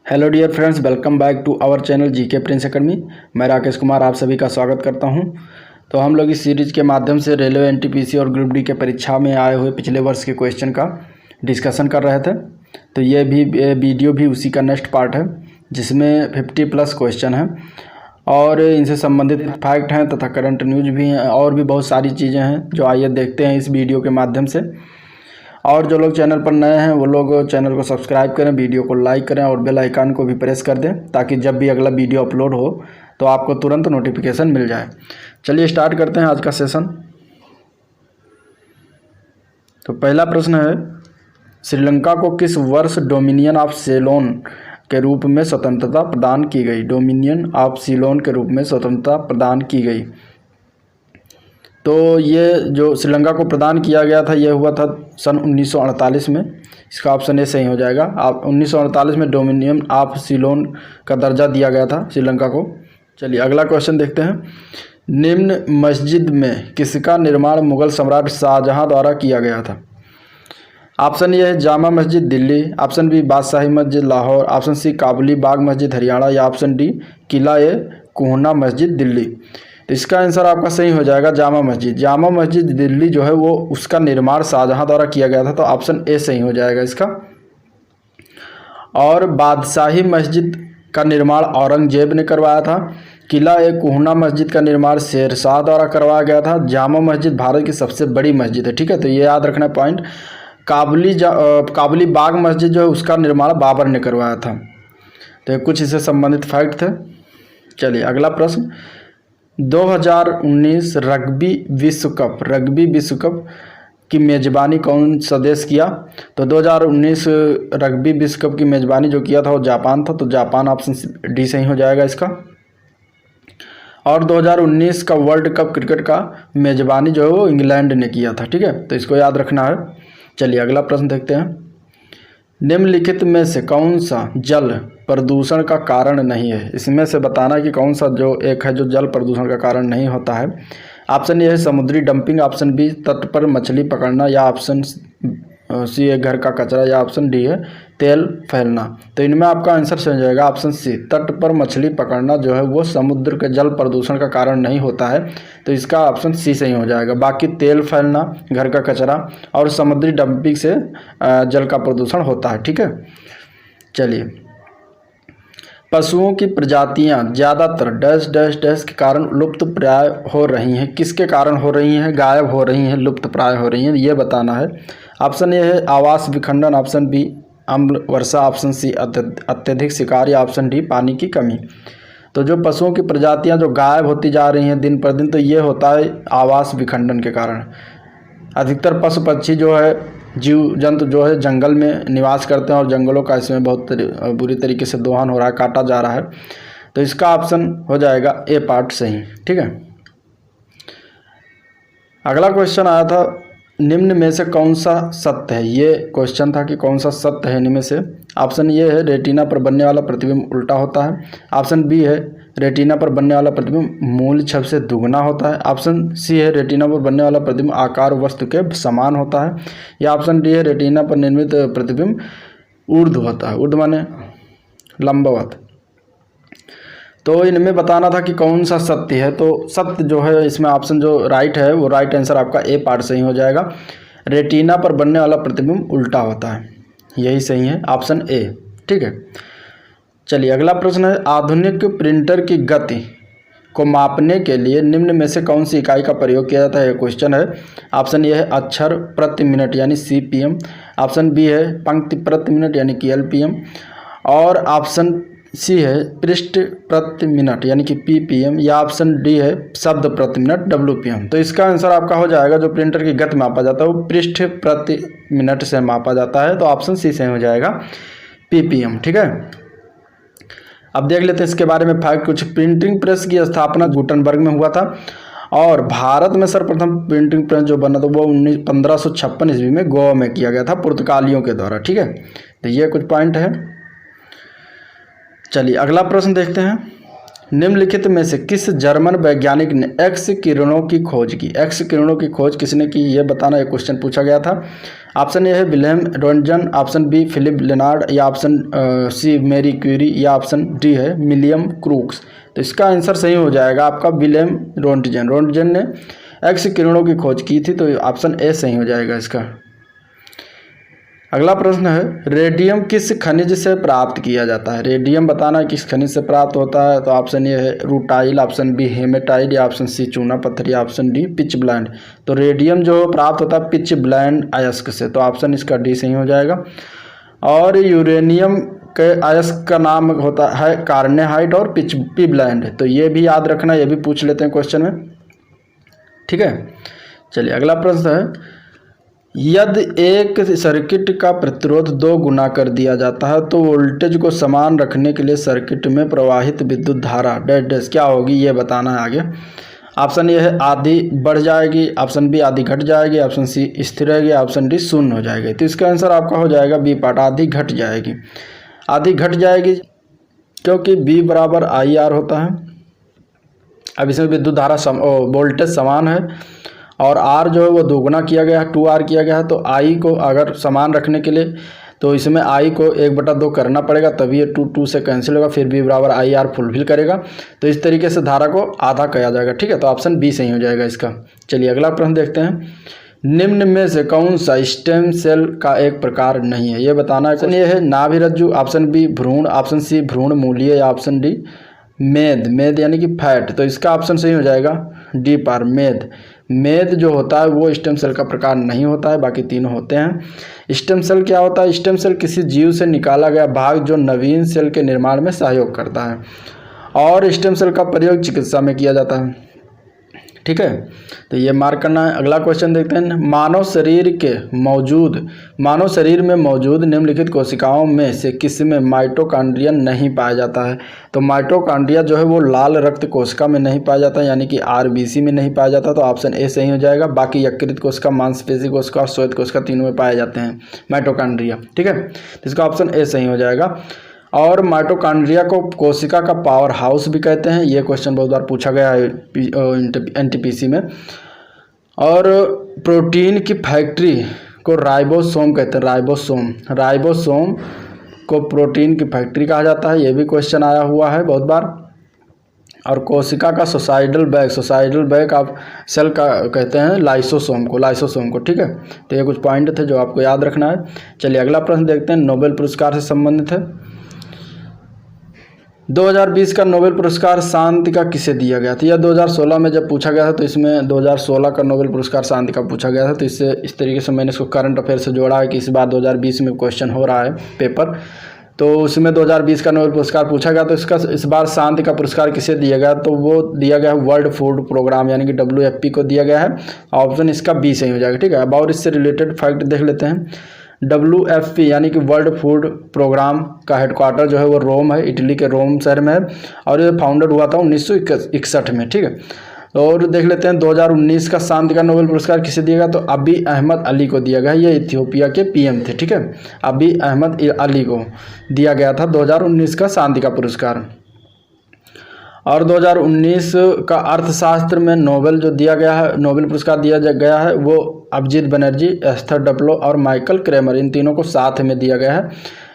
Hello dear friends, welcome back to our channel GK Prince Academy. मैं राकेश कुमार आप सभी का स्वागत करता हूं। तो हम लोग इस सीरीज के माध्यम से रेलवे एनटीपीसी और ग्रुप डी के परीक्षा में आए हुए पिछले वर्ष के क्वेश्चन का डिस्कशन कर रहे थे। तो ये भी वीडियो भी उसी का नेक्स्ट पार्ट है, जिसमें 50+ क्वेश्चन हैं और इनसे संबंधित फैक्ट हैं तथा करंट न्यूज भी हैं और भी बहुत सारी चीज़ें हैं जो आइए देखते हैं इस वीडियो के माध्यम से। और जो लोग चैनल पर नए हैं वो लोग चैनल को सब्सक्राइब करें, वीडियो को लाइक करें और बेल आइकन को भी प्रेस कर दें ताकि जब भी अगला वीडियो अपलोड हो तो आपको तुरंत नोटिफिकेशन मिल जाए। चलिए स्टार्ट करते हैं आज का सेशन। तो पहला प्रश्न है, श्रीलंका को किस वर्ष डोमिनियन ऑफ सेलोन के रूप में स्वतंत्रता प्रदान की गई? डोमिनियन ऑफ सीलोन के रूप में स्वतंत्रता प्रदान की गई। तो ये जो श्रीलंका को प्रदान किया गया था ये हुआ था सन 1948 में। इसका ऑप्शन ए सही हो जाएगा। आप 1948 में डोमिनियन ऑफ सीलोन का दर्जा दिया गया था श्रीलंका को। चलिए अगला क्वेश्चन देखते हैं। निम्न मस्जिद में किसका निर्माण मुगल सम्राट शाहजहां द्वारा किया गया था? ऑप्शन ए है जामा मस्जिद दिल्ली, ऑप्शन बी बादशाही मस्जिद लाहौर, ऑप्शन सी काबुली बाग मस्जिद हरियाणा या ऑप्शन डी किला ए कुहना मस्जिद दिल्ली। तो इसका आंसर आपका सही हो जाएगा जामा मस्जिद। जामा मस्जिद दिल्ली जो है वो उसका निर्माण शाहजहां द्वारा किया गया था, तो ऑप्शन ए सही हो जाएगा इसका। और बादशाही मस्जिद का निर्माण औरंगजेब ने करवाया था। किला ए कुहना मस्जिद का निर्माण शेरशाह द्वारा करवाया गया था। जामा मस्जिद भारत की सबसे बड़ी मस्जिद है, ठीक है, तो ये याद रखना पॉइंट। काबुली बाग मस्जिद जो है उसका निर्माण बाबर ने करवाया था। तो ये कुछ इससे संबंधित फैक्ट थे। चलिए अगला प्रश्न, 2019 रग्बी विश्व कप की मेज़बानी कौन सा देश किया? तो 2019 रग्बी विश्व कप की मेज़बानी जो किया था वो जापान था, तो जापान ऑप्शन डी सही हो जाएगा इसका। और 2019 का वर्ल्ड कप क्रिकेट का मेज़बानी जो है वो इंग्लैंड ने किया था, ठीक है, तो इसको याद रखना है। चलिए अगला प्रश्न देखते हैं। निम्नलिखित में से कौन सा जल प्रदूषण का कारण नहीं है? इसमें से बताना कि कौन सा जो एक है जो जल प्रदूषण का कारण नहीं होता है। ऑप्शन ए है समुद्री डंपिंग, ऑप्शन बी तट पर मछली पकड़ना या ऑप्शन सी है घर का कचरा या ऑप्शन डी है तेल फैलना। तो इनमें आपका आंसर सही हो जाएगा ऑप्शन सी, तट पर मछली पकड़ना जो है वो समुद्र के जल प्रदूषण का कारण नहीं होता है, तो इसका ऑप्शन सी सही हो जाएगा। बाकी तेल फैलना, घर का कचरा और समुद्री डंपिंग से जल का प्रदूषण होता है, ठीक है। चलिए, पशुओं की प्रजातियां ज़्यादातर डैश डैश डैश के कारण लुप्त प्राय हो रही हैं। किसके कारण हो रही हैं? गायब हो रही हैं, लुप्त प्राय हो रही हैं, ये बताना है। ऑप्शन ए है आवास विखंडन, ऑप्शन बी अम्ल वर्षा, ऑप्शन सी अत्यधिक शिकार या ऑप्शन डी पानी की कमी। तो जो पशुओं की प्रजातियां जो गायब होती जा रही हैं दिन पर दिन, तो ये होता है आवास विखंडन के कारण। अधिकतर पशु पक्षी जो है, जीव जंतु जो है जंगल में निवास करते हैं और जंगलों का इसमें बहुत बुरी तरीके से दोहन हो रहा है, काटा जा रहा है, तो इसका ऑप्शन हो जाएगा ए पार्ट सही, ठीक है। अगला क्वेश्चन आया था, निम्न में से कौन सा सत्य है? ये क्वेश्चन था कि कौन सा सत्य है इनमें में से। ऑप्शन ये है रेटिना पर बनने वाला प्रतिबिंब उल्टा होता है, ऑप्शन बी है रेटिना पर बनने वाला प्रतिबिंब मूल छवि से दुगना होता है, ऑप्शन सी है रेटिना पर बनने वाला प्रतिबिंब आकार वस्तु के समान होता है, या ऑप्शन डी है रेटिना पर निर्मित प्रतिबिंब ऊर्ध्व होता है, ऊर्ध्व माने लंबवत। तो इनमें बताना था कि कौन सा सत्य है। तो सत्य जो है इसमें ऑप्शन जो राइट है वो राइट आंसर आपका ए पार्ट सही हो जाएगा। रेटिना पर बनने वाला प्रतिबिंब उल्टा होता है, यही सही है ऑप्शन ए, ठीक है। चलिए अगला प्रश्न है, आधुनिक प्रिंटर की गति को मापने के लिए निम्न में से कौन सी इकाई का प्रयोग किया जाता है? क्वेश्चन है। ऑप्शन ए है अक्षर प्रति मिनट यानी CPM, ऑप्शन बी है पंक्ति प्रति मिनट यानी कि LPM, और ऑप्शन सी है पृष्ठ प्रति मिनट यानी कि PPM, या ऑप्शन डी है शब्द प्रति मिनट WPM। तो इसका आंसर आपका हो जाएगा, जो प्रिंटर की गति मापा जाता है वो पृष्ठ प्रति मिनट से मापा जाता है, तो ऑप्शन सी से हो जाएगा PPM, ठीक है। अब देख लेते हैं इसके बारे में फैक्ट कुछ। प्रिंटिंग प्रेस की स्थापना गुटनबर्ग में हुआ था और भारत में सर्वप्रथम प्रिंटिंग प्रेस जो बना था वो 1556 ईस्वी में गोवा में किया गया था पुर्तगालियों के द्वारा, ठीक है। तो ये कुछ पॉइंट है। चलिए अगला प्रश्न देखते हैं। निम्नलिखित में से किस जर्मन वैज्ञानिक ने एक्स किरणों की खोज की? एक्स किरणों की खोज किसने की ये बताना, एक क्वेश्चन पूछा गया था। ऑप्शन ए है William Roentgen, option B Philipp Lenard, या ऑप्शन सी मैरी क्यूरी, या ऑप्शन डी है विलियम क्रूक्स। तो इसका आंसर सही हो जाएगा आपका विलियम रोन्टजन। रोन्टजन ने एक्स किरणों की खोज की थी, तो ऑप्शन ए सही हो जाएगा इसका। अगला प्रश्न है रेडियम किस खनिज से प्राप्त किया जाता है? रेडियम बताना है किस खनिज से प्राप्त होता है। तो ऑप्शन ए है रूटाइल, ऑप्शन बी हेमेटाइट, या ऑप्शन सी चूना पत्थर, या ऑप्शन डी पिच ब्लेंड। तो रेडियम जो प्राप्त होता है पिच ब्लेंड अयस्क से, तो ऑप्शन इसका डी सही हो जाएगा। और यूरेनियम के अयस्क का नाम होता है कार्नेहाइट और पी ब्लेंड। तो ये भी याद रखना, ये भी पूछ लेते हैं क्वेश्चन में, ठीक है। चलिए अगला प्रश्न है यदि एक सर्किट का प्रतिरोध 2 गुना कर दिया जाता है तो वोल्टेज को समान रखने के लिए सर्किट में प्रवाहित विद्युत धारा डैश डैश क्या होगी, ये बताना है आगे। ऑप्शन ए है आधी बढ़ जाएगी, ऑप्शन बी आधी घट जाएगी, ऑप्शन सी स्थिर रहेगी, ऑप्शन डी शून्य हो जाएगी। तो इसका आंसर आपका हो जाएगा बी पार्ट, आधी घट जाएगी। आधी घट जाएगी क्योंकि बी बराबर आई आर होता है। अब इसमें विद्युत धारा वोल्टेज समान है और आर जो है वो दोगुना किया गया है, 2R किया गया है। तो आई को अगर समान रखने के लिए तो इसमें आई को 1/2 करना पड़ेगा, तभी ये 2 से कैंसिल होगा, फिर बी बराबर आई आर फुलफिल करेगा। तो इस तरीके से धारा को आधा किया जाएगा, ठीक है। तो ऑप्शन बी सही हो जाएगा इसका। चलिए अगला प्रश्न देखते हैं निम्न में से कौन सा स्टेम सेल का एक प्रकार नहीं है, ये बताना है। ये है नाभिरज्जु, ऑप्शन बी भ्रूण, ऑप्शन सी भ्रूण मूलीय, या ऑप्शन डी मेद। मेद यानी कि फैट। तो इसका ऑप्शन सही हो जाएगा डी पार मेद। मेद जो होता है वो स्टेम सेल का प्रकार नहीं होता है, बाकी तीनों होते हैं। स्टेम सेल क्या होता है? स्टेम सेल किसी जीव से निकाला गया भाग जो नवीन सेल के निर्माण में सहयोग करता है, और स्टेम सेल का प्रयोग चिकित्सा में किया जाता है, ठीक है। तो ये मार्क करना है। अगला क्वेश्चन देखते हैं मानव शरीर में मौजूद निम्नलिखित कोशिकाओं में से किसमें माइटोकॉन्ड्रिया नहीं पाया जाता है? तो माइटोकॉन्ड्रिया जो है वो लाल रक्त कोशिका में नहीं पाया जाता, यानी कि आरबीसी में नहीं पाया जाता। तो ऑप्शन ए सही हो जाएगा। बाकी यकृत कोशिका, मांसपेशी कोशिका और श्वेत कोशिका तीनों में पाए जाते हैं माइटोकॉन्ड्रिया, ठीक है। तो इसका ऑप्शन ए सही हो जाएगा। और माइटोकॉन्ड्रिया को कोशिका का पावर हाउस भी कहते हैं, ये क्वेश्चन बहुत बार पूछा गया है एनटीपीसी में। और प्रोटीन की फैक्ट्री को राइबोसोम कहते हैं, राइबोसोम को प्रोटीन की फैक्ट्री कहा जाता है, ये भी क्वेश्चन आया हुआ है बहुत बार। और कोशिका का सोसाइडल बैग आप सेल का कहते हैं लाइसोसोम को, ठीक है। तो ये कुछ पॉइंट थे जो आपको याद रखना है। चलिए अगला प्रश्न देखते हैं, नोबेल पुरस्कार से संबंधित है। 2020 का नोबेल पुरस्कार शांति का किसे दिया गया था? यह 2016 में जब पूछा गया था, तो इसमें 2016 का नोबेल पुरस्कार शांति का पूछा गया था। तो इससे इस तरीके से मैंने इसको करंट अफेयर से जोड़ा है कि इस बार 2020 में क्वेश्चन हो रहा है पेपर, तो उसमें 2020 का नोबेल पुरस्कार पूछा गया। तो इसका इस बार शांति का पुरस्कार किसे दिया गया? तो वो दिया गया है वर्ल्ड फूड प्रोग्राम यानी कि WFP को दिया गया है। ऑप्शन इसका बी सही हो जाएगा, ठीक है। अब और इससे रिलेटेड फैक्ट देख लेते हैं। WFP यानी कि वर्ल्ड फूड प्रोग्राम का हेडक्वार्टर जो है वो रोम है, इटली के रोम शहर में है, और ये फाउंडेड हुआ था 1961 में, ठीक है। और देख लेते हैं 2019 का शांति का नोबेल पुरस्कार किसे दिया गया? तो अबी अहमद अली को दिया गया। ये इथियोपिया के PM थे, ठीक है। अबी अहमद अली को दिया गया था 2019 का शांति का पुरस्कार। और 2019 का अर्थशास्त्र में नोबेल जो दिया गया है, नोबेल पुरस्कार दिया गया है, वो अभिजीत बनर्जी, एस्थर डुप्लो और माइकल क्रेमर, इन तीनों को साथ में दिया गया है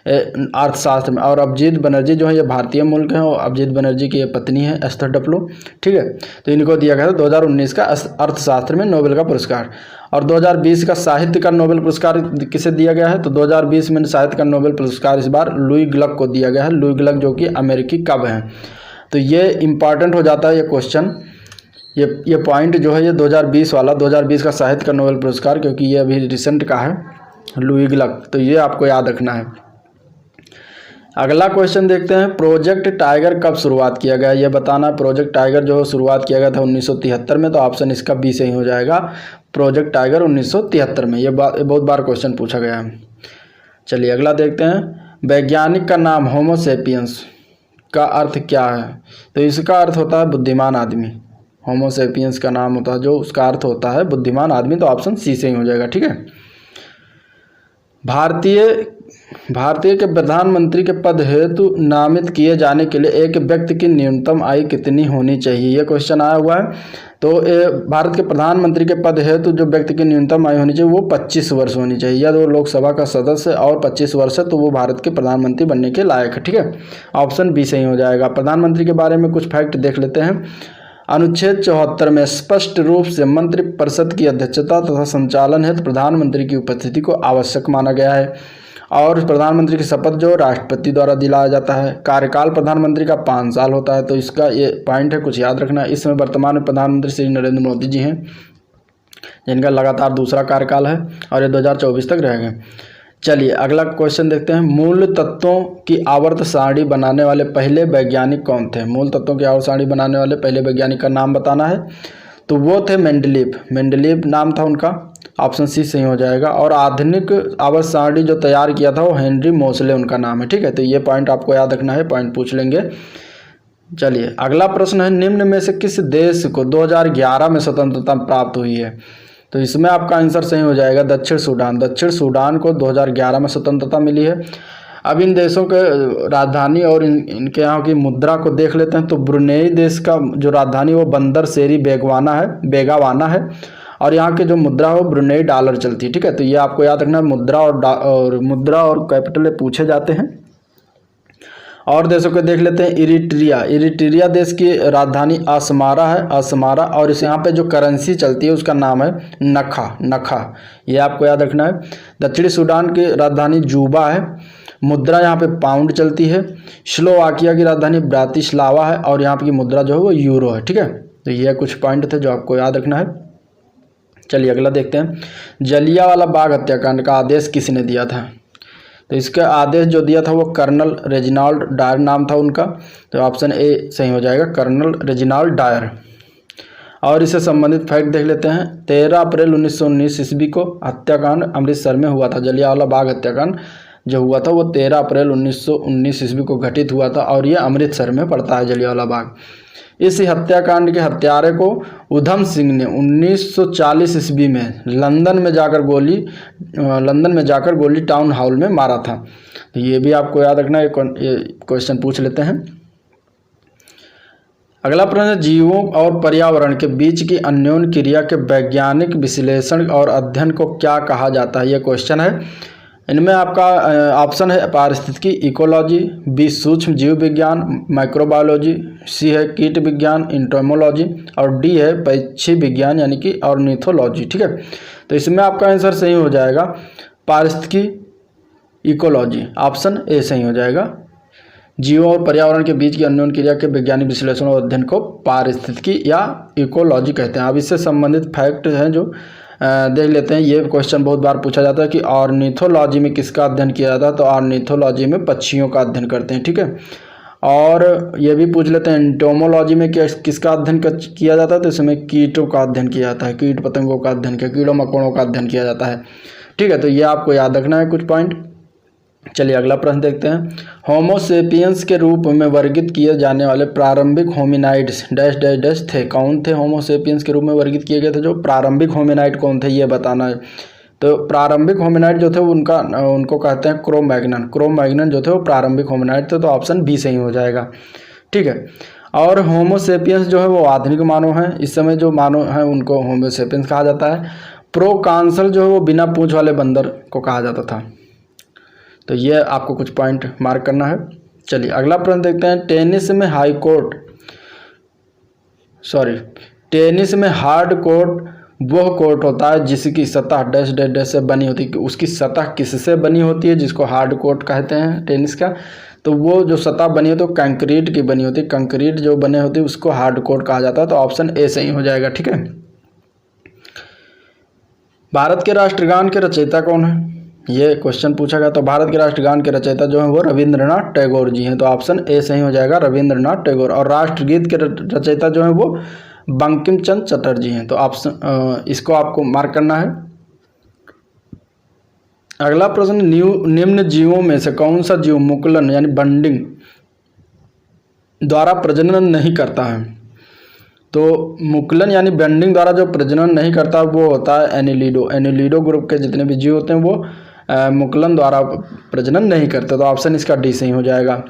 अर्थशास्त्र में। और अभिजीत बनर्जी जो है ये भारतीय मूल के हैं, और अभिजीत बनर्जी की ये पत्नी है एस्थर डुप्लो, ठीक है। तो इनको दिया गया था 2019 का अर्थशास्त्र में नोबेल का पुरस्कार। और 2020 का साहित्य का नोबेल पुरस्कार किसे दिया गया है? तो 2020 में साहित्य का नोबेल पुरस्कार इस बार लुई ग्लक को दिया गया है। लुई ग्लक जो कि अमेरिकी कवि हैं। तो ये इम्पॉर्टेंट हो जाता है ये क्वेश्चन, ये पॉइंट जो है ये 2020 वाला, 2020 का साहित्य का नोबेल पुरस्कार, क्योंकि ये अभी रिसेंट का है, लुई ग्लक। तो ये आपको याद रखना है। अगला क्वेश्चन देखते हैं, प्रोजेक्ट टाइगर कब शुरुआत किया गया, ये बताना। प्रोजेक्ट टाइगर जो शुरुआत किया गया था 1973 में, तो ऑप्शन इसका बी सही हो जाएगा। प्रोजेक्ट टाइगर 1973 में, ये बहुत बार क्वेश्चन पूछा गया है। चलिए अगला देखते हैं, वैज्ञानिक का नाम होमो सेपियंस का अर्थ क्या है? तो इसका अर्थ होता है बुद्धिमान आदमी। होमो सेपियंस का नाम होता है जो, उसका अर्थ होता है बुद्धिमान आदमी। तो ऑप्शन सी सही हो जाएगा, ठीक है। भारतीय भारतीय के प्रधानमंत्री के पद हेतु नामित किए जाने के लिए एक व्यक्ति की न्यूनतम आयु कितनी होनी चाहिए, ये क्वेश्चन आया हुआ है। तो भारत के प्रधानमंत्री के पद हेतु जो व्यक्ति की न्यूनतम आयु होनी चाहिए वो 25 वर्ष होनी चाहिए। यदि वो लोकसभा का सदस्य और 25 वर्ष है तो वो भारत के प्रधानमंत्री बनने के लायक है। ठीक है, ऑप्शन बी सही हो जाएगा। प्रधानमंत्री के बारे में कुछ फैक्ट देख लेते हैं। अनुच्छेद 74 में स्पष्ट रूप से मंत्रिपरिषद की अध्यक्षता तथा संचालन हेतु प्रधानमंत्री की उपस्थिति को आवश्यक माना गया है। और प्रधानमंत्री की शपथ जो राष्ट्रपति द्वारा दिलाया जाता है। कार्यकाल प्रधानमंत्री का 5 साल होता है, तो इसका ये पॉइंट है, कुछ याद रखना। इसमें वर्तमान में प्रधानमंत्री श्री नरेंद्र मोदी जी हैं, जिनका लगातार दूसरा कार्यकाल है और ये 2024 तक रहेंगे। चलिए अगला क्वेश्चन देखते हैं। मूल तत्वों की आवर्त सारणी बनाने वाले पहले वैज्ञानिक कौन थे? मूल तत्वों की आवर्त सारणी बनाने वाले पहले वैज्ञानिक का नाम बताना है। तो वो थे मेंडलीव, मेंडलीव नाम था उनका, ऑप्शन सी सही हो जाएगा। और आधुनिक आवर्त सारणी जो तैयार किया था वो हेनरी मोसले उनका नाम है। ठीक है, तो ये पॉइंट आपको याद रखना है, पॉइंट पूछ लेंगे। चलिए अगला प्रश्न है, निम्न में से किस देश को 2011 में स्वतंत्रता प्राप्त हुई है? तो इसमें आपका आंसर सही हो जाएगा दक्षिण सूडान। दक्षिण सूडान को 2011 में स्वतंत्रता मिली है। अब इन देशों के राजधानी और इनके यहाँ की मुद्रा को देख लेते हैं। तो ब्रुनेई देश का जो राजधानी वो बंदर शेरी बेगावाना है और यहाँ की जो मुद्रा हो ब्रुनेई डॉलर चलती है। ठीक है, तो ये आपको याद रखना है, मुद्रा और कैपिटल पूछे जाते हैं। और देशों को देख लेते हैं। इरिट्रिया देश की राजधानी असमारा है, असमारा। और इस यहाँ पे जो करेंसी चलती है उसका नाम है नखा, ये आपको याद रखना है। दक्षिणी सूडान की राजधानी जूबा है, मुद्रा यहाँ पे पाउंड चलती है। स्लोवाकिया की राजधानी ब्रातिस्लावा है और यहाँ की मुद्रा जो है वो यूरो है। ठीक है, तो ये कुछ पॉइंट थे जो आपको याद रखना है। चलिए अगला देखते हैं। जलियांवाला बाग हत्याकांड का आदेश किसने दिया था? तो इसका आदेश जो दिया था वो कर्नल रेजिनाल्ड डायर नाम था उनका। तो ऑप्शन ए सही हो जाएगा, कर्नल रेजिनाल्ड डायर। और इससे संबंधित फैक्ट देख लेते हैं। 13 अप्रैल 1919 ईस्वी को हत्याकांड अमृतसर में हुआ था। जलियांवाला बाग हत्याकांड जो हुआ था वो 13 अप्रैल 1919 ईस्वी को घटित हुआ था और ये अमृतसर में पड़ता है जलियांवाला बाग। इस हत्याकांड के हत्यारे को उधम सिंह ने 1940 ईस्वी में लंदन में जाकर गोली टाउन हॉल में मारा था। तो ये भी आपको याद रखना है, ये क्वेश्चन पूछ लेते हैं। अगला प्रश्न, जीवों और पर्यावरण के बीच की अन्योन्य क्रिया के वैज्ञानिक विश्लेषण और अध्ययन को क्या कहा जाता है? ये क्वेश्चन है। इनमें आपका ऑप्शन है पारिस्थितिकी इकोलॉजी, बी सूक्ष्म जीव विज्ञान माइक्रोबायोलॉजी, सी है कीट विज्ञान इंटोमोलॉजी और डी है पक्षी विज्ञान यानी कि ऑर्निथोलॉजी। ठीक है, तो इसमें आपका आंसर सही हो जाएगा पारिस्थितिकी इकोलॉजी, ऑप्शन ए सही हो जाएगा। जीवों और पर्यावरण के बीच की अन्योन्य क्रिया के वैज्ञानिक विश्लेषण और अध्ययन को पारिस्थितिकी या इकोलॉजी कहते हैं। अब इससे संबंधित फैक्ट हैं जो देख लेते हैं। ये क्वेश्चन बहुत बार पूछा जाता है कि ऑर्निथोलॉजी में किसका अध्ययन किया जाता है? तो ऑर्निथोलॉजी में पक्षियों का अध्ययन करते हैं। ठीक है, और ये भी पूछ लेते हैं एंटोमोलॉजी में किसका अध्ययन किया जाता है? तो इसमें कीटों का अध्ययन किया जाता है, कीट पतंगों का अध्ययन किया, कीड़ों मकोड़ों का अध्ययन किया जाता है। ठीक है, तो ये आपको याद रखना है कुछ पॉइंट। चलिए अगला प्रश्न देखते हैं। होमो सेपियंस के रूप में वर्गीकृत किए जाने वाले प्रारंभिक होमिनाइड्स डैश डैश डैश थे। कौन थे होमो सेपियंस के रूप में वर्गीकृत किए गए थे? जो प्रारंभिक होमिनाइड कौन थे ये बताना है। तो प्रारंभिक होमिनाइड जो थे उनको कहते हैं क्रो-मैग्नन जो थे वो प्रारंभिक होमिनाइड थे। तो ऑप्शन बी सही हो जाएगा। ठीक है, और होमो सेपियंस जो है वो आधुनिक मानव हैं। इस समय जो मानव हैं उनको होमो सेपियंस कहा जाता है। प्रोकांसल जो है वो बिना पूंछ वाले बंदर को कहा जाता था। तो ये आपको कुछ पॉइंट मार्क करना है। चलिए अगला प्रश्न देखते हैं। टेनिस में हार्ड कोर्ट वह कोर्ट होता है जिसकी सतह डैश डैश डैश से बनी होती है। उसकी सतह किससे बनी होती है जिसको हार्ड कोर्ट कहते हैं टेनिस का? तो वो जो सतह बनी होती है वो कंक्रीट की बनी होती है। कंक्रीट जो बने होती है उसको हार्ड कोर्ट कहा जाता है। तो ऑप्शन ए सही हो जाएगा। ठीक है, भारत के राष्ट्रगान के रचयिता कौन है? ये क्वेश्चन पूछा गया। तो भारत के राष्ट्रगान के रचयिता जो है वो रविंद्रनाथ टैगोर जी हैं। तो ऑप्शन ए सही हो जाएगा, रविंद्रनाथ टैगोर। और राष्ट्रगीत के रचयिता जो है वो बंकिम चंद्र चटर्जी हैं। तो ऑप्शन इसको आपको मार्क करना है। अगला प्रश्न, निम्न जीवों में से कौन सा जीव मुकुलन यानी बंडिंग द्वारा प्रजनन नहीं करता है? तो मुकुलन यानी बंडिंग द्वारा जो प्रजनन नहीं करता वो होता है एनिलिडो। एनिलिडो ग्रुप के जितने भी जीव होते हैं वो मुकुलन द्वारा प्रजनन नहीं करते, तो ऑप्शन इसका डी सही हो जाएगा।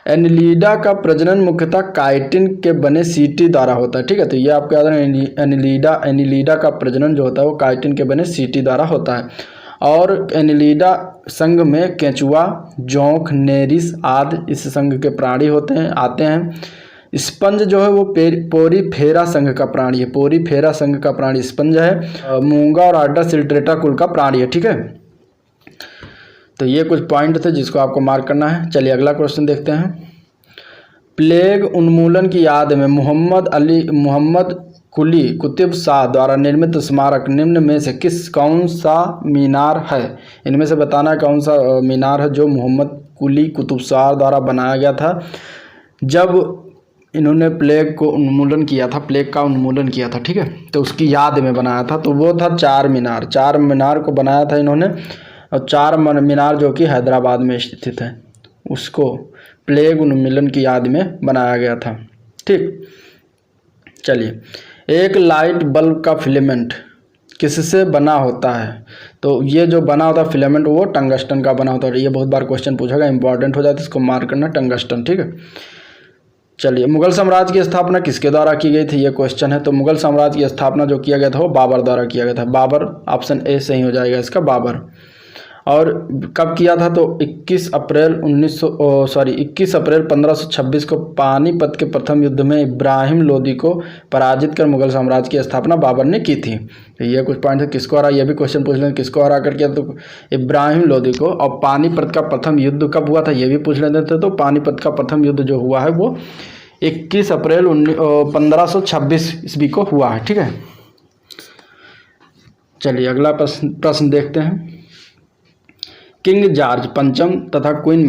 एनिलीडा का प्रजनन मुख्यतः काइटिन के बने सीटी द्वारा होता है, ठीक है। तो ये आपको याद है, एनिलीडा का प्रजनन जो होता है वो काइटिन के बने सीटी द्वारा होता है। और एनिलीडा संघ में केंचुआ, जोंक, नेरिस आदि इस संघ के प्राणी आते हैं। स्पंज जो है वो पोरीफेरा संघ का प्राणी है, पोरीफेरा संघ का प्राणी स्पंज है। मूंगा और आर्डा सिल्ट्रेटा कुल का प्राणी है, ठीक है। तो ये कुछ पॉइंट थे जिसको आपको मार्क करना है। चलिए अगला क्वेश्चन देखते हैं। प्लेग उन्मूलन की याद में मोहम्मद कुली कुतुब शाह द्वारा निर्मित स्मारक निम्न में से कौन सा मीनार है? इनमें से बताना कौन सा मीनार है जो मोहम्मद कुली कुतुब शाह द्वारा बनाया गया था जब इन्होंने प्लेग का उन्मूलन किया था, ठीक है। तो उसकी याद में बनाया था, तो वो था चार मीनार को बनाया था इन्होंने। और चार मीनार जो कि हैदराबाद में स्थित है, उसको प्लेग उन्मूलन की याद में बनाया गया था, ठीक। चलिए, एक लाइट बल्ब का फिलामेंट किससे बना होता है? तो ये जो बना होता है फिलामेंट वो टंगस्टन का बना होता है। ये बहुत बार क्वेश्चन पूछेगा, इंपॉर्टेंट हो जाता है, इसको मार्क करना टंगस्टन, ठीक है। चलिए, मुगल साम्राज्य की स्थापना किसके द्वारा की गई थी? ये क्वेश्चन है। तो मुगल साम्राज्य की स्थापना जो किया गया था वो बाबर द्वारा किया गया था। बाबर, ऑप्शन ए सही हो जाएगा इसका, बाबर। और कब किया था? तो 21 अप्रैल 1526 को पानीपत के प्रथम युद्ध में इब्राहिम लोदी को पराजित कर मुगल साम्राज्य की स्थापना बाबर ने की थी। तो ये कुछ पॉइंट है। किसको हरा, ये भी क्वेश्चन पूछ लें, किसको हरा कर किया? तो इब्राहिम लोदी को। और पानीपत का प्रथम युद्ध कब हुआ था ये भी पूछ लेते थे। तो पानीपत का प्रथम युद्ध जो हुआ है वो 21 अप्रैल 1526 ईस्वी को हुआ है, ठीक है। चलिए अगला प्रश्न देखते हैं। किंग जॉर्ज पंचम तथा क्वीन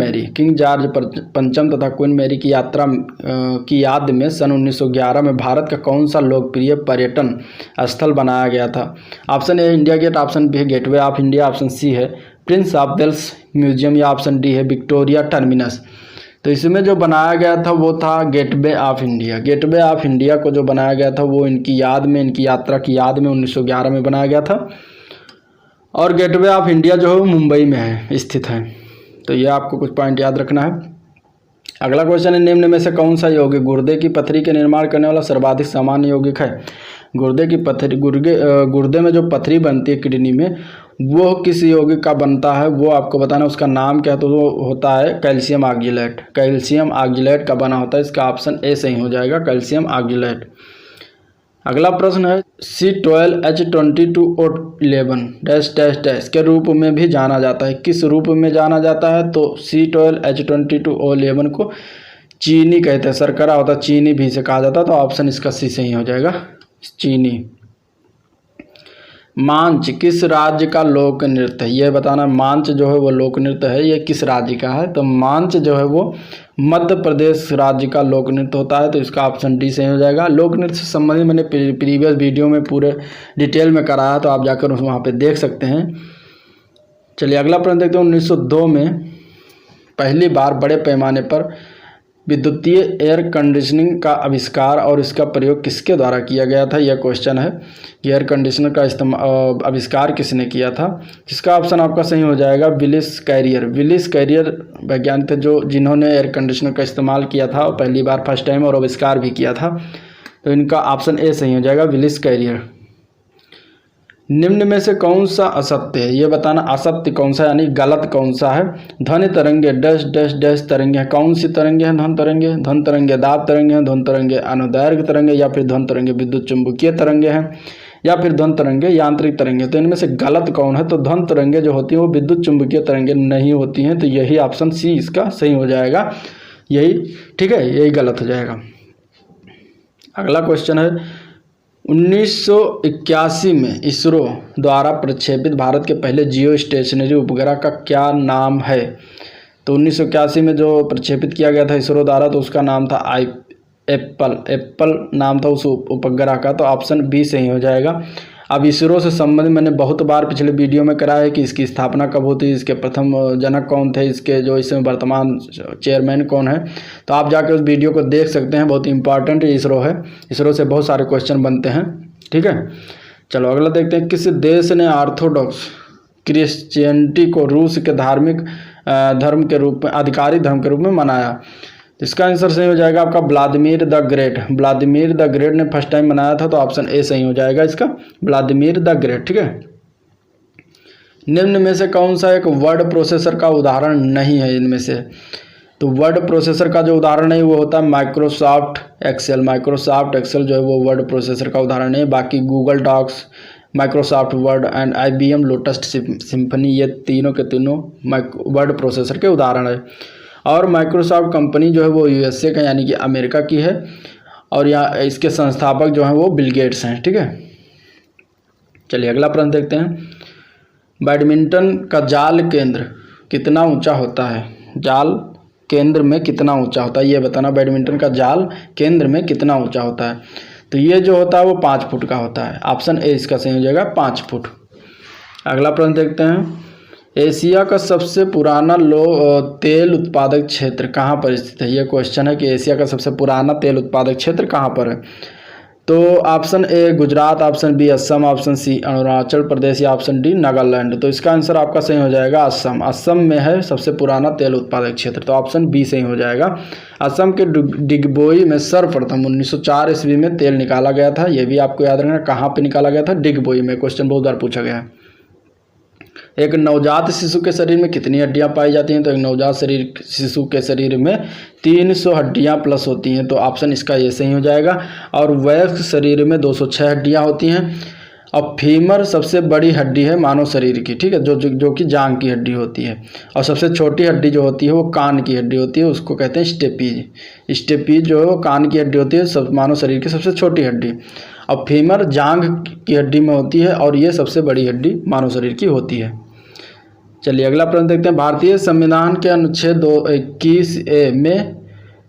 मैरी की यात्रा की याद में सन 1911 में भारत का कौन सा लोकप्रिय पर्यटन स्थल बनाया गया था? Option A India Gate, option B है Gateway of India, option C है प्रिंस ऑफ वेल्स म्यूजियम, या ऑप्शन डी है विक्टोरिया टर्मिनस। तो इसमें जो बनाया गया था वो था Gateway of India. Gateway of India को जो बनाया गया था वो इनकी याद में, इनकी यात्रा की याद में 1911 में बनाया गया था। और गेटवे ऑफ इंडिया जो है मुंबई में है, स्थित है। तो ये आपको कुछ पॉइंट याद रखना है। अगला क्वेश्चन है, निम्न में से कौन सा यौगिक गुर्दे की पथरी के निर्माण करने वाला सर्वाधिक सामान्य यौगिक है? गुर्दे की पथरी, गुर्दे में जो पथरी बनती है किडनी में, वो किस यौगिक का बनता है वो आपको बताना। उसका नाम क्या है? तो वो होता है कैल्शियम ऑक्जेलेट। कैल्शियम ऑक्जेलेट का बना होता है। इसका ऑप्शन ए सही हो जाएगा, कैल्शियम ऑक्जेलेट। अगला प्रश्न है, C12H22O11 के रूप में भी जाना जाता है। किस रूप में जाना जाता है? तो C12H22O11 को चीनी कहते हैं, शर्करा होता है, चीनी भी से कहा जाता है। तो ऑप्शन इसका सी सही हो जाएगा, चीनी। मांच किस राज्य का लोक नृत्य है? ये बताना। मांच जो है वो लोक नृत्य है, ये किस राज्य का है? तो मांच जो है वो मध्य प्रदेश राज्य का लोक नृत्य होता है। तो इसका ऑप्शन डी सही हो जाएगा। लोक नृत्य से संबंधित मैंने प्रीवियस वीडियो में पूरे डिटेल में कराया, तो आप जाकर वहाँ पे देख सकते हैं। चलिए अगला प्रश्न देखते हैं। 1902 में पहली बार बड़े पैमाने पर विद्युतीय एयर कंडीशनिंग का आविष्कार और इसका प्रयोग किसके द्वारा किया गया था? यह क्वेश्चन है कि एयर कंडीशनर का आविष्कार किसने किया था? जिसका ऑप्शन आपका सही हो जाएगा, विलिस कैरियर। विलिस कैरियर वैज्ञानिक थे जिन्होंने एयर कंडीशनर का इस्तेमाल किया था और पहली बार फर्स्ट टाइम और आविष्कार भी किया था। तो इनका ऑप्शन ए सही हो जाएगा, विलिस कैरियर। निम्न में से कौन सा असत्य है? ये बताना, असत्य कौन सा यानी गलत कौन सा है? ध्वनि तरंगे डैश डैश डैश तरंगे हैं। कौन सी तरंगे हैं? ध्वनि तरंगे दाब तरंगे हैं, ध्वनि तरंगे अनुदैर्घ्य तरंगे, या फिर ध्वनि तरंगे विद्युत चुंबकीय तरंगे हैं, या फिर ध्वनि तरंगे यांत्रिक तरंगे। तो इनमें से गलत कौन है? तो ध्वनि तरंगे जो होती हैं वो विद्युत चुंबकीय तरंगे नहीं होती हैं। तो यही ऑप्शन सी इसका सही हो जाएगा, यही ठीक है, यही गलत हो जाएगा। अगला क्वेश्चन है, 1981 में इसरो द्वारा प्रक्षेपित भारत के पहले जियो स्टेशनरी उपग्रह का क्या नाम है? तो 1981 में जो प्रक्षेपित किया गया था इसरो द्वारा, तो उसका नाम था एप्पल नाम था उस उपग्रह का। तो ऑप्शन बी सही हो जाएगा। अब इसरो से संबंधित मैंने बहुत बार पिछले वीडियो में कराया है कि इसकी स्थापना कब होती है, इसके प्रथम जनक कौन थे, इसके जो इसमें वर्तमान चेयरमैन कौन है। तो आप जाकर उस वीडियो को देख सकते हैं, बहुत इंपॉर्टेंट इसरो है। इसरो से बहुत सारे क्वेश्चन बनते हैं, ठीक है। चलो अगला देखते हैं, किस देश ने ऑर्थोडॉक्स क्रिश्चियनिटी को रूस के धार्मिक धर्म के रूप में, आधिकारिक धर्म के रूप में मनाया? इसका आंसर सही हो जाएगा आपका Vladimir the great. Vladimir the great ने फर्स्ट टाइम मनाया था, तो ऑप्शन ए सही हो जाएगा इसका, व्लादिमीर द ग्रेट। ठीक है। निम्न में से कौन सा एक वर्ड प्रोसेसर का उदाहरण नहीं है इनमें से? तो वर्ड प्रोसेसर का जो उदाहरण है वो होता है माइक्रोसॉफ्ट एक्सेल। माइक्रोसॉफ्ट एक्सेल जो है वो वर्ड प्रोसेसर का उदाहरण है। बाकी Google Docs, Microsoft Word and IBM Lotus Symphony, ये तीनों के तीनों वर्ड प्रोसेसर के उदाहरण है। और माइक्रोसॉफ्ट कंपनी जो है वो USA का यानी कि अमेरिका की है, और यहाँ इसके संस्थापक जो हैं वो बिल गेट्स हैं। ठीक है। चलिए अगला प्रश्न देखते हैं। बैडमिंटन का जाल केंद्र कितना ऊंचा होता है? जाल केंद्र में कितना ऊंचा होता है ये बताना। बैडमिंटन का जाल केंद्र में कितना ऊंचा होता है? तो ये जो होता है वो 5 फुट का होता है। ऑप्शन ए इसका सही हो जाएगा, 5 फुट। अगला प्रश्न देखते हैं। एशिया का सबसे पुराना तेल उत्पादक क्षेत्र कहाँ पर स्थित है? ये क्वेश्चन है कि एशिया का सबसे पुराना तेल उत्पादक क्षेत्र कहाँ पर है? तो option A Gujarat, option B Assam, option C Arunachal Pradesh या ऑप्शन डी नागालैंड। तो इसका आंसर आपका सही हो जाएगा असम। असम में है सबसे पुराना तेल उत्पादक क्षेत्र, तो ऑप्शन बी सही हो जाएगा। असम के डिगबोई में सर्वप्रथम 1904 ईस्वी में तेल निकाला गया था। ये भी आपको याद रखना, कहाँ पे निकाला गया था? डिगबोई में। क्वेश्चन बहुत बार पूछा गया है। एक नवजात शिशु के शरीर में कितनी हड्डियां पाई जाती हैं? तो एक नवजात शिशु के शरीर में 300 हड्डियां प्लस होती हैं, तो ऑप्शन इसका ये सही हो जाएगा। और वयस्क शरीर में 206 हड्डियां होती हैं। और फीमर सबसे बड़ी हड्डी है मानव शरीर की, ठीक है, जो कि जांघ की हड्डी होती है। और सबसे छोटी हड्डी जो होती है वो कान की हड्डी होती है, उसको कहते हैं स्टेपीज। स्टेपीज जो है वो कान की हड्डी होती है, सब मानव शरीर की सबसे छोटी हड्डी। और फीमर जांघ की हड्डी में होती है, और ये सबसे बड़ी हड्डी मानव शरीर की होती है। चलिए अगला प्रश्न देखते हैं। भारतीय संविधान के अनुच्छेद 21A में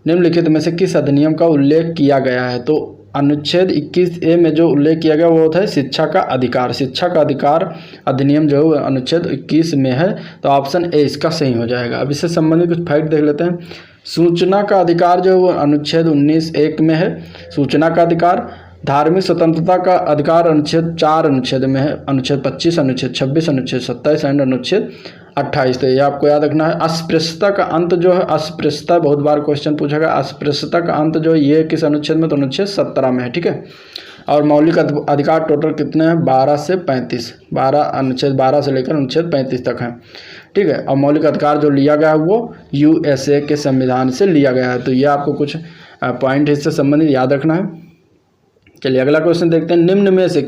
निम्नलिखित में से किस अधिनियम का उल्लेख किया गया है? तो अनुच्छेद 21A में जो उल्लेख किया गया वो होता है शिक्षा का अधिकार। शिक्षा का अधिकार अधिनियम जो है अनुच्छेद 21 में है, तो ऑप्शन ए इसका सही हो जाएगा। अब इससे संबंधित कुछ फैक्ट देख लेते हैं। सूचना का अधिकार जो है वो अनुच्छेद 19(1) में है, सूचना का अधिकार। धार्मिक स्वतंत्रता का अधिकार अनुच्छेद 4 अनुच्छेद में है, अनुच्छेद 25, अनुच्छेद 26, अनुच्छेद 27 एंड अनुच्छेद 28। तो ये आपको याद रखना है। अस्पृश्यता का अंत जो है, अस्पृश्यता बहुत बार क्वेश्चन पूछा गया। अस्पृश्यता का अंत जो है ये किस अनुच्छेद में? तो अनुच्छेद 17 में है। ठीक है। और मौलिक अधिकार टोटल कितने हैं? 12 से 35। 12 अनुच्छेद 12 से लेकर अनुच्छेद 35 तक है। ठीक है। और मौलिक अधिकार जो लिया गया है वो USA के संविधान से लिया गया है। तो ये आपको कुछ पॉइंट इससे संबंधित याद रखना है। चलिए अगला क्वेश्चन देखते हैं। निम्न में से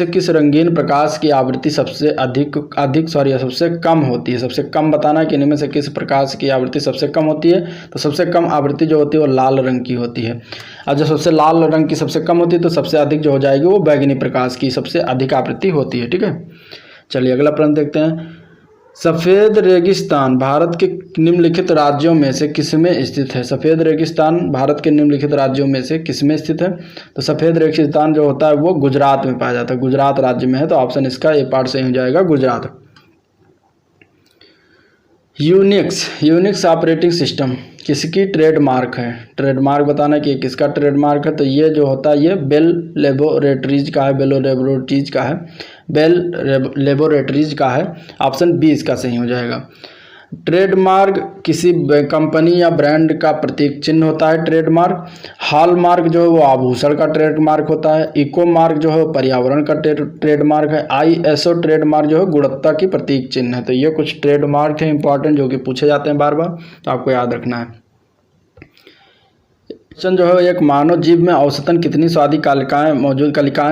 किस रंगीन प्रकाश की आवृत्ति सबसे सबसे कम होती है? सबसे कम बताना है कि इनमें से किस प्रकाश की आवृत्ति सबसे कम होती है। तो सबसे कम आवृत्ति जो होती है वो लाल रंग की होती है। और जो सबसे लाल रंग की सबसे कम होती है, तो सबसे अधिक जो हो जाएगी वो बैगनी प्रकाश की सबसे अधिक आवृत्ति होती है। ठीक है। चलिए अगला प्रश्न देखते हैं। सफ़ेद रेगिस्तान भारत के निम्नलिखित राज्यों में से किसमें स्थित है? सफ़ेद रेगिस्तान भारत के निम्नलिखित राज्यों में से किसमें स्थित है? तो सफ़ेद रेगिस्तान जो होता है वो गुजरात में पाया जाता है, गुजरात राज्य में है, तो ऑप्शन इसका ए पार्ट सही हो जाएगा, गुजरात। यूनिक्स ऑपरेटिंग सिस्टम किसकी ट्रेडमार्क है? ट्रेडमार्क बताना कि किसका ट्रेडमार्क है। तो ये जो होता है ये बेल लेबोरेटरीज का है, बेल लेबोरेटरीज का है। ऑप्शन बी इसका सही हो जाएगा। ट्रेडमार्क किसी कंपनी या ब्रांड का प्रतीक चिन्ह होता है ट्रेडमार्क। हॉलमार्क जो है वो आभूषण का ट्रेडमार्क होता है। इको मार्क जो है पर्यावरण का ट्रेडमार्क है। ISO ट्रेडमार्क जो है गुणवत्ता की प्रतीक चिन्ह है। तो ये कुछ ट्रेडमार्क है इंपॉर्टेंट जो कि पूछे जाते हैं बार बार, तो आपको याद रखना है। क्वेश्चन जो है, एक मानव जीव में औसतन कितनी स्वादी कलिकाएं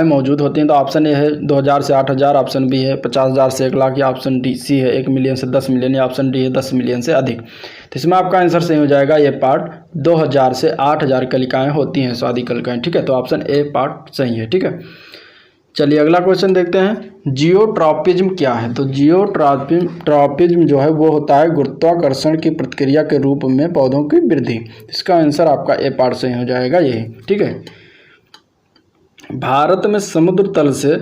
मौजूद होती हैं? तो ऑप्शन ए है 2000 से 8000, ऑप्शन बी है 50,000 से 1 लाख, या ऑप्शन सी है 1 मिलियन से 10 मिलियन, या ऑप्शन डी है 10 मिलियन से अधिक। तो इसमें आपका आंसर सही हो जाएगा ये पार्ट 2000 से 8000 कलिकाएं होती हैं, स्वादी कलिकाएं। ठीक है। तो ऑप्शन ए पार्ट सही है। ठीक है। चलिए अगला क्वेश्चन देखते हैं। जियोट्रॉपिज्म क्या है? तो जियोट्रॉपिज्म जो है वो होता है गुरुत्वाकर्षण की प्रतिक्रिया के रूप में पौधों की वृद्धि। इसका आंसर आपका ए पार्ट सही हो जाएगा यही। ठीक है। भारत में समुद्र तल से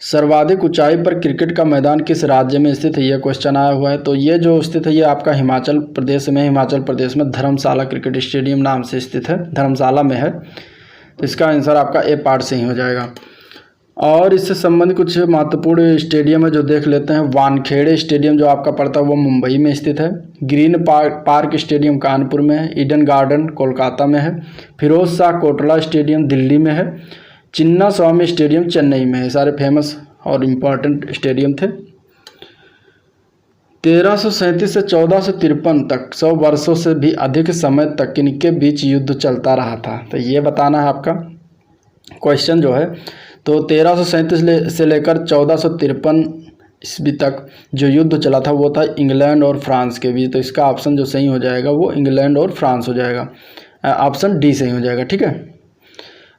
सर्वाधिक ऊंचाई पर क्रिकेट का मैदान किस राज्य में स्थित है? यह क्वेश्चन आया हुआ है। तो ये जो स्थित है ये आपका हिमाचल प्रदेश में धर्मशाला क्रिकेट स्टेडियम नाम से स्थित है, धर्मशाला में है। तो इसका आंसर आपका ए पार्ट सही हो जाएगा। और इससे संबंधित कुछ महत्वपूर्ण स्टेडियम है जो देख लेते हैं। वानखेड़े स्टेडियम जो आपका पड़ता है वो मुंबई में स्थित है। ग्रीन पार्क स्टेडियम कानपुर में है। ईडन गार्डन कोलकाता में है। फिरोज शाह कोटला स्टेडियम दिल्ली में है। चिन्ना स्वामी स्टेडियम चेन्नई में है। सारे फेमस और इम्पोर्टेंट स्टेडियम थे। 1337 से 1453 तक 100 वर्षों से भी अधिक समय तक किनके बीच युद्ध चलता रहा था, तो ये बताना है आपका क्वेश्चन जो है। तो 1337 से लेकर 1453 ईस्वी तक जो युद्ध चला था वो था इंग्लैंड और फ्रांस के बीच। तो इसका ऑप्शन जो सही हो जाएगा वो इंग्लैंड और फ्रांस हो जाएगा। ऑप्शन डी सही हो जाएगा। ठीक है।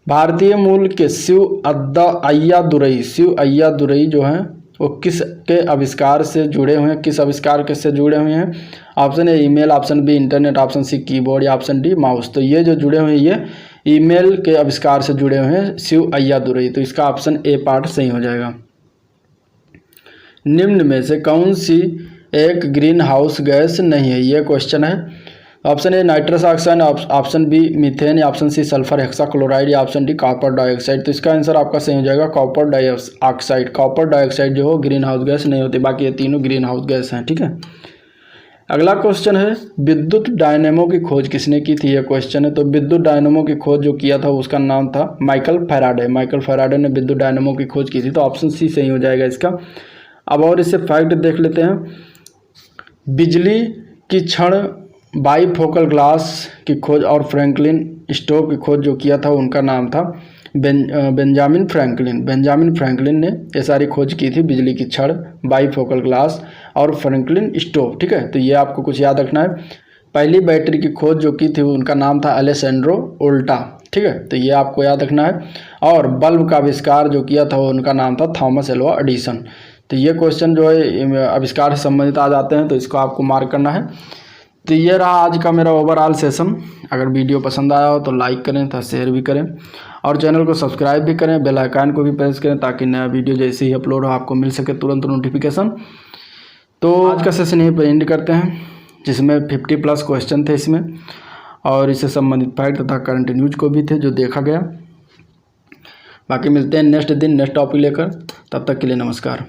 भारतीय मूल के शिव अय्यादुरई जो हैं वो किस के आविष्कार से जुड़े हुए हैं, किस आविष्कार के से जुड़े हुए हैं? Option A email, option B internet, option C keyboard या ऑप्शन डी माउस। तो ये जो जुड़े हुए हैं ये ईमेल के आविष्कार से जुड़े हुए हैं शिव अय्यादुरई। तो इसका ऑप्शन ए पार्ट सही हो जाएगा। निम्न में से कौन सी एक ग्रीन हाउस गैस नहीं है, ये क्वेश्चन है। Option A nitrous oxide, option B methane, option C sulphur hexachloride या ऑप्शन डी कॉपर डाइऑक्साइड। तो इसका आंसर आपका सही हो जाएगा कॉपर डाइऑक्साइड। कॉपर डाइऑक्साइड जो हो ग्रीन हाउस गैस नहीं होती, बाकी ये तीनों ग्रीन हाउस गैस हैं। ठीक है। अगला क्वेश्चन है विद्युत डायनेमो की खोज किसने की थी, यह क्वेश्चन है। तो विद्युत डायनेमो की खोज जो किया था उसका नाम था माइकल फैराडे। माइकल फैराडे ने विद्युत डायनेमो की खोज की थी। तो ऑप्शन सी सही हो जाएगा इसका। अब और इससे फैक्ट देख लेते हैं। बिजली की छड़ बाईफोकल ग्लास की खोज और फ्रैंकलिन स्टोव की खोज जो किया था उनका नाम था बेंजामिन फ्रैंकलिन। बेंजामिन फ्रैंकलिन ने ये सारी खोज की थी, बिजली की छड़, बाईफोकल ग्लास और फ्रैंकलिन स्टोव। ठीक है। तो ये आपको कुछ याद रखना है। पहली बैटरी की खोज जो की थी उनका नाम था अलेसेंड्रो ओल्टा। ठीक है। तो ये आपको याद रखना है। और बल्ब का आविष्कार जो किया था उनका नाम था थॉमस एल्वा एडिसन। तो ये क्वेश्चन जो है आविष्कार से संबंधित आ जाते हैं, तो इसको आपको मार्क करना है। तो ये रहा आज का मेरा ओवरऑल सेशन। अगर वीडियो पसंद आया हो तो लाइक करें तथा शेयर भी करें और चैनल को सब्सक्राइब भी करें, बेल आइकन को भी प्रेस करें ताकि नया वीडियो जैसे ही अपलोड हो आपको मिल सके तुरंत नोटिफिकेशन। तो आज का सेशन यहीं पर एंड करते हैं, जिसमें 50+ क्वेश्चन थे इसमें और इससे संबंधित फैक्ट तथा करंट न्यूज को भी थे जो देखा गया। बाकी मिलते हैं नेक्स्ट दिन नेक्स्ट टॉपिक लेकर, तब तक के लिए नमस्कार।